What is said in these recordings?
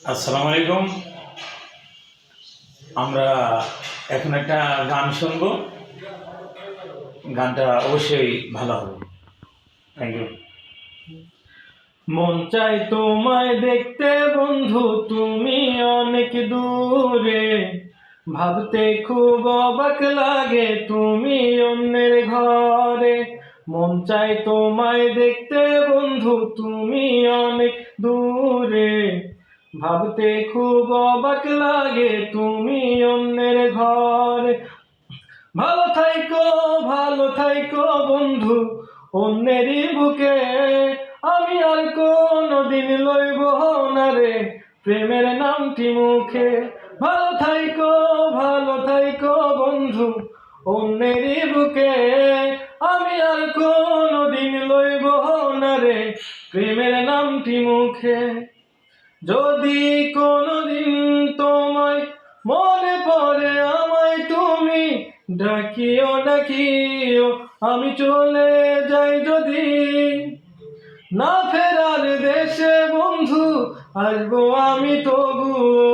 আসসালামু আলাইকুম। আমরা এখন একটা গান শুনবো। গানটা অবশ্যই ভালো হবে। Thank you. মন চাই তোমায় দেখতে বন্ধু, তুমি অনেক দূরে। ভাবতে খুব অবাক লাগে তুমি অন্যের ঘরে। মন চাই তোমায় দেখতে বন্ধু, তুমি অনেক দূরে। ভাবতে খুব অবাক লাগে তুমি অন্যের ঘরে। ভালো থাইকো বন্ধু অন্যেরই বুকে। আমি আর কোনদিন লইব না রে প্রেমের নামটি মুখে। ভালো থাইকো বন্ধু অন্যেরই বুকে। আমি আর কোনদিন লইব না রে প্রেমের নামটি মুখে। যদি কোনদিন তোমায় মনে পড়ে আমায় তুমি ডাকিও আমি চলে যাই যদি। না ফেরার দেশে বন্ধু আসবো আমি তবুও।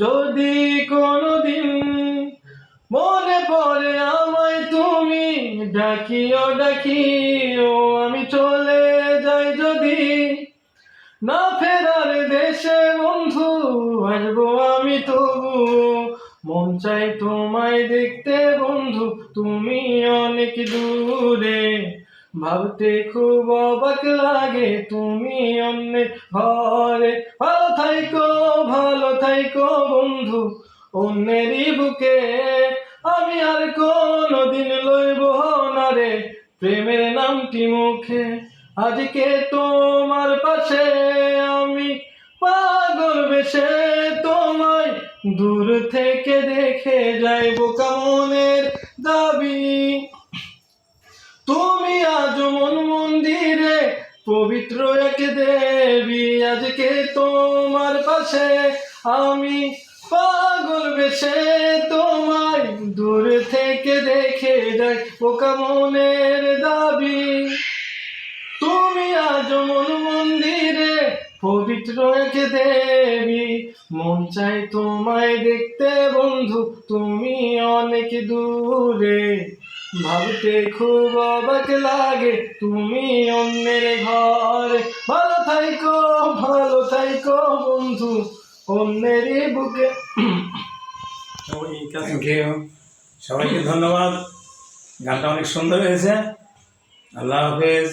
যদি কোনদিন মনে পড়ে আমায় তুমি ডাকিও আমি চলে যাই যদি। না ফেরার দেশে বন্ধু আসবো আমি তবু। মন চাই তোমায় দেখতে বন্ধু, তুমি অনেক দূরে। ভাবতে খুব অবাক লাগে তুমি অন্যের ঘরে। ভালো থাইকো বন্ধু অন্যেরই বুকে। আমি আর কোনদিন লইব না রে প্রেমের নামটি মুখে। আজকে তোমার পাশে আমি পাগল বেশে তোমায় দূর থেকে দেখে যাইব কেমনের দাবি। তুমি আজ মন মন্দিরে পবিত্র এক দেবী। আজকে তোমার পাশে আমি পাগল বেশে তোমায় দূর থেকে দেখে যাই বোকা মনের দাবি। তুমি আজ মন মন্দিরে পবিত্র এক দেবী। মন চাই তোমায় দেখতে বন্ধু, তুমি অনেক দূরে। ভাবতে খুব অবাক লাগে তুমি অন্যের ঘরে। ভালো থাইকো বন্ধু অন্যেরই বুকে। Thank you. সবাইকে ধন্যবাদ। গানটা অনেক সুন্দর হয়েছে। আল্লাহ হাফেজ।